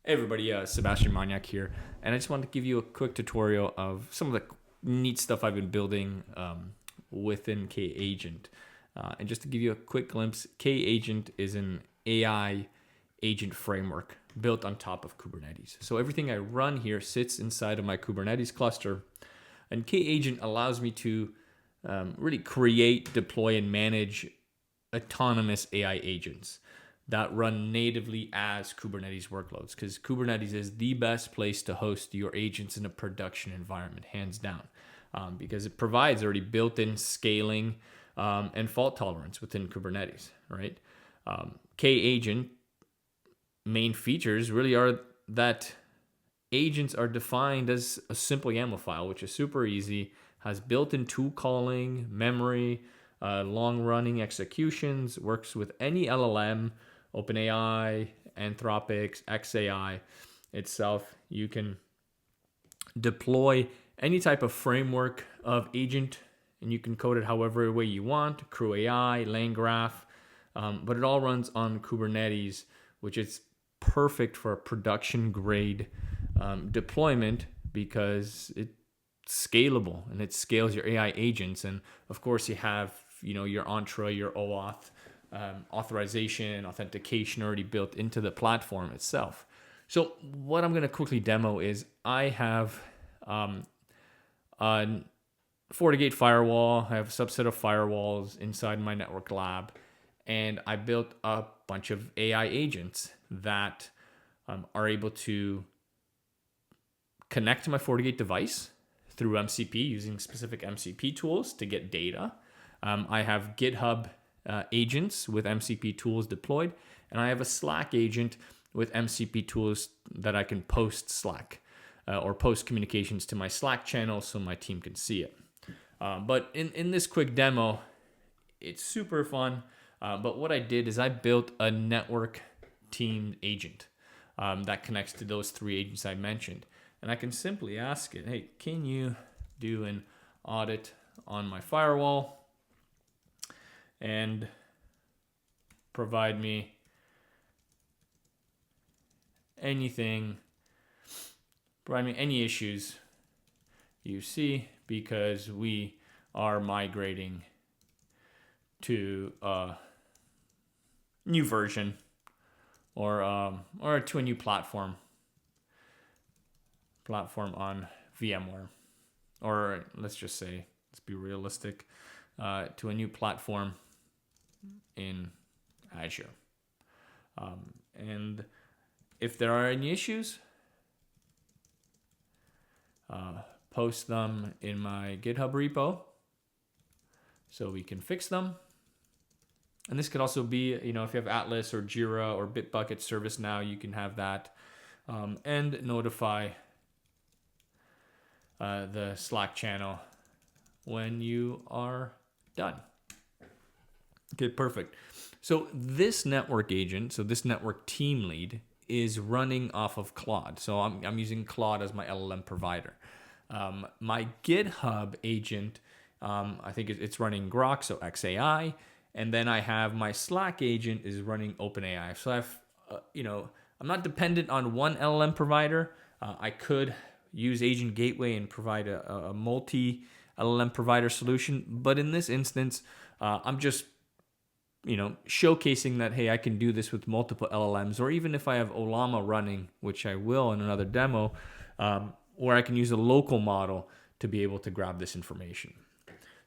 Hey everybody, Sebastian Maniak here, and I just wanted to give you a quick tutorial of some of the neat stuff I've been building within kagent. And just to give you a quick glimpse, kagent is an AI agent framework built on top of Kubernetes. So everything I run here sits inside of my Kubernetes cluster, and kagent allows me to really create, deploy, and manage autonomous AI agents that run natively as Kubernetes workloads, because Kubernetes is the best place to host your agents in a production environment, hands down, because it provides already built-in scaling and fault tolerance within Kubernetes, right? Kagent main features really are that agents are defined as a simple YAML file, which is super easy, has built-in tool calling, memory, long-running executions, works with any LLM, OpenAI, Anthropic's, XAI itself. You can deploy any type of framework of agent, and you can code it however way you want, Crew AI, LangGraph, but it all runs on Kubernetes, which is perfect for a production-grade deployment because it's scalable and it scales your AI agents. And of course, you have your Entra, your OAuth, authorization, authentication already built into the platform itself. So what I'm going to quickly demo is I have a FortiGate firewall. I have a subset of firewalls inside my network lab, and I built a bunch of AI agents that are able to connect to my FortiGate device through MCP using specific MCP tools to get data. I have GitHub agents with MCP tools deployed, and I have a Slack agent with MCP tools that I can post Slack or post communications to my Slack channel so my team can see it. But in this quick demo, it's super fun. But what I did is I built a network team agent that connects to those three agents I mentioned. And I can simply ask it, hey, can you do an audit on my firewall and provide me any issues you see, because we are migrating to a new version or to a new platform on VMware, or let's be realistic, to a new platform in Azure. And if there are any issues, post them in my GitHub repo so we can fix them. And this could also be, if you have Atlas or Jira or Bitbucket, ServiceNow, you can have that, and notify the Slack channel when you are done. Okay, perfect. So this network agent, this network team lead, is running off of Claude. So I'm using Claude as my LLM provider. My GitHub agent, I think it's running Grok, so XAI, and then I have my Slack agent is running OpenAI. So I've, I'm not dependent on one LLM provider. I could use Agent Gateway and provide a multi LLM provider solution, but in this instance, I'm just showcasing that, hey, I can do this with multiple LLMs, or even if I have Olama running, which I will in another demo, where I can use a local model to be able to grab this information.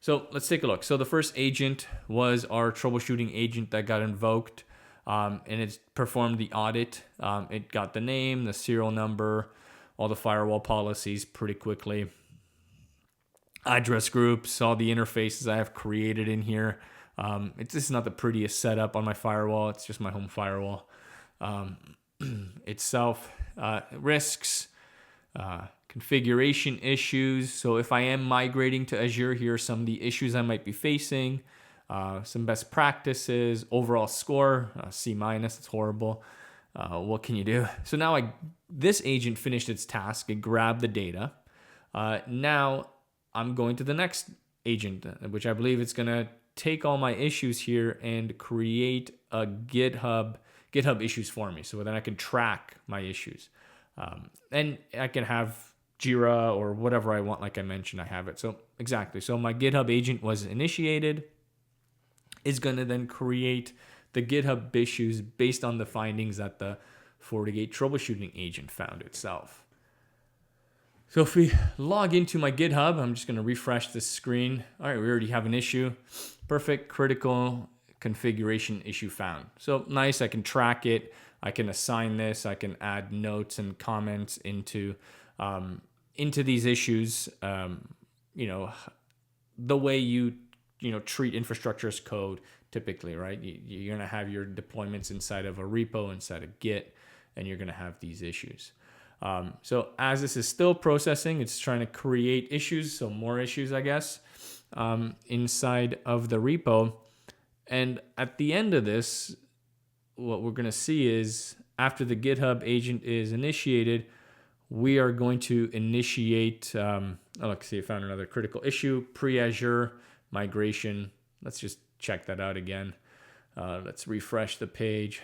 So let's take a look. So the first agent was our troubleshooting agent that got invoked, and it performed the audit. It got the name, the serial number, all the firewall policies pretty quickly, address groups, all the interfaces I have created in here. It's just not the prettiest setup on my firewall. It's just my home firewall itself. Risks, configuration issues. So if I am migrating to Azure, here are some of the issues I might be facing. Some best practices, overall score, C-, it's horrible. What can you do? So now this agent finished its task. It grabbed the data. Now I'm going to the next agent, which I believe it's going to take all my issues here and create a GitHub GitHub issues for me. So then I can track my issues. And I can have Jira or whatever I want. Like I mentioned, I have it. So exactly. So my GitHub agent was initiated, is going to then create the GitHub issues based on the findings that the FortiGate Troubleshooting Agent found itself. So if we log into my GitHub, I'm just going to refresh this screen. All right, we already have an issue. Perfect, critical configuration issue found. So nice, I can track it. I can assign this. I can add notes and comments into these issues. The way you treat infrastructure as code typically, right? You're going to have your deployments inside of a repo, inside of Git, and you're going to have these issues. So as this is still processing, it's trying to create issues, so more issues, I guess, inside of the repo. And at the end of this, what we're going to see is after the GitHub agent is initiated, we are going to initiate, let's see, I found another critical issue, pre-Azure migration. Let's just check that out again. Let's refresh the page.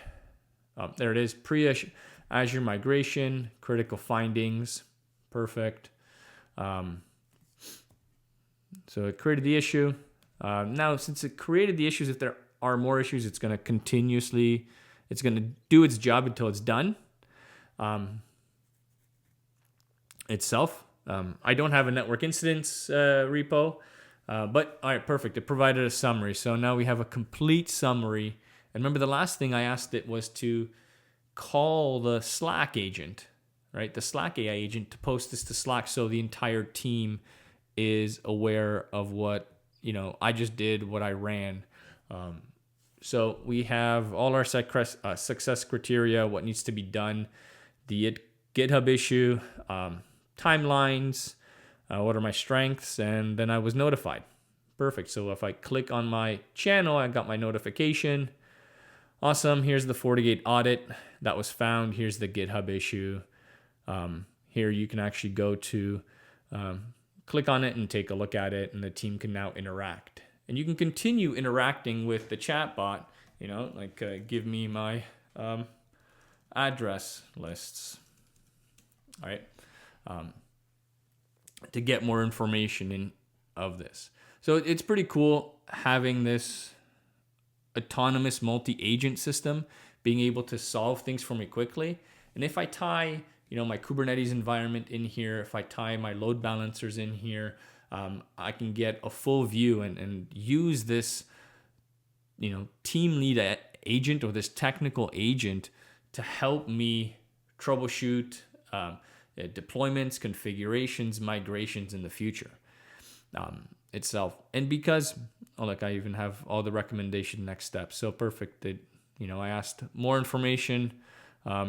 There it is, pre-Azure migration, critical findings, perfect. So it created the issue. Now, since it created the issues, if there are more issues, it's going to do its job until it's done. Itself. I don't have a network incidents repo, but all right, perfect. It provided a summary. So now we have a complete summary. And remember, the last thing I asked it was to call the Slack agent, right? The Slack AI agent to post this to Slack so the entire team is aware of what, I just did, what I ran. So we have all our success criteria, what needs to be done, the GitHub issue, timelines, what are my strengths, and then I was notified. Perfect. So if I click on my channel, I got my notification. Awesome. Here's the FortiGate audit that was found. Here's the GitHub issue. Here you can actually go to click on it and take a look at it, and the team can now interact. And you can continue interacting with the chatbot, give me my address lists. All right. To get more information of this. So it's pretty cool having this autonomous multi-agent system, being able to solve things for me quickly. And if I tie, my Kubernetes environment in here, if I tie my load balancers in here, I can get a full view and use this, team lead agent or this technical agent to help me troubleshoot deployments, configurations, migrations in the future itself. And because, I even have all the recommendation next steps. So perfect. I asked more information.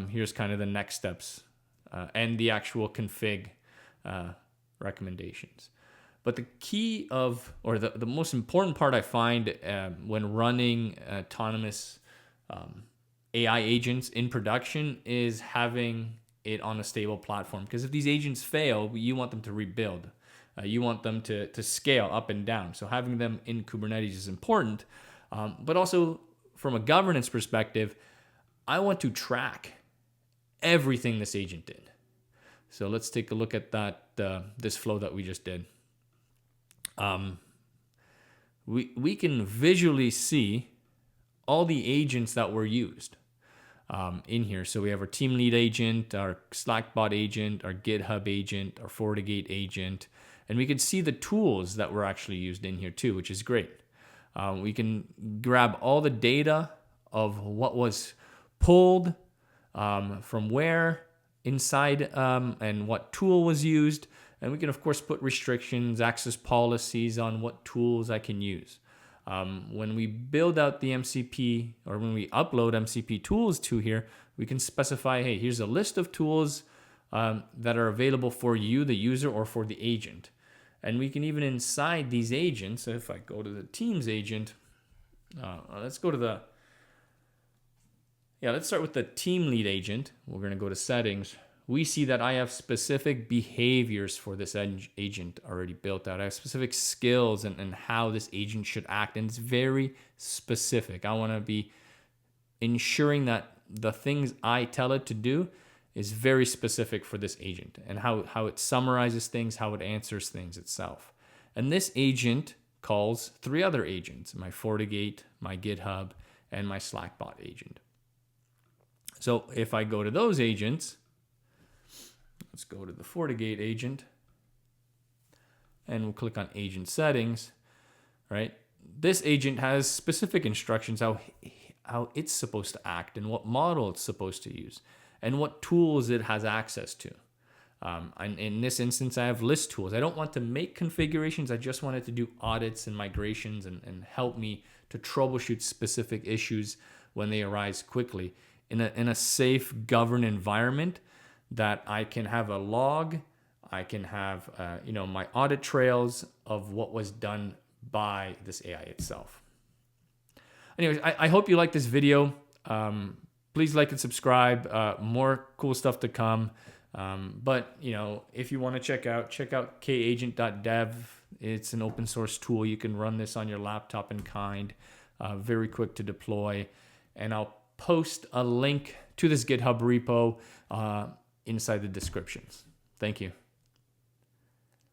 Here's kind of the next steps and the actual config recommendations. But the key the most important part I find when running autonomous AI agents in production is having it on a stable platform. Because if these agents fail, you want them to rebuild. You want them to scale up and down. So having them in Kubernetes is important. But also from a governance perspective, I want to track everything this agent did. So let's take a look at that this flow that we just did. We can visually see all the agents that were used in here. So we have our team lead agent, our Slackbot agent, our GitHub agent, our FortiGate agent, and we can see the tools that were actually used in here too, which is great. We can grab all the data of what was pulled from where inside and what tool was used. And we can, of course, put restrictions, access policies on what tools I can use. When we build out the MCP or when we upload MCP tools to here, we can specify, hey, here's a list of tools that are available for you, the user, or for the agent. And we can even inside these agents, so if I go to the Teams agent, let's start with the team lead agent. We're going to go to settings. We see that I have specific behaviors for this agent already built out. I have specific skills and how this agent should act. And it's very specific. I want to be ensuring that the things I tell it to do is very specific for this agent, and how it summarizes things, how it answers things itself. And this agent calls 3 other agents: my FortiGate, my GitHub, and my SlackBot agent. So if I go to those agents, let's go to the FortiGate agent, and we'll click on agent settings, right? This agent has specific instructions how it's supposed to act and what model it's supposed to use and what tools it has access to. And in this instance, I have list tools. I don't want to make configurations. I just want it to do audits and migrations and help me to troubleshoot specific issues when they arise quickly in a safe, governed environment that I can have a log. I can have my audit trails of what was done by this AI itself. Anyways, I hope you like this video. Please like and subscribe. More cool stuff to come. But if you want to check out kagent.dev. It's an open source tool. You can run this on your laptop in kind. Very quick to deploy. And I'll post a link to this GitHub repo inside the descriptions. Thank you.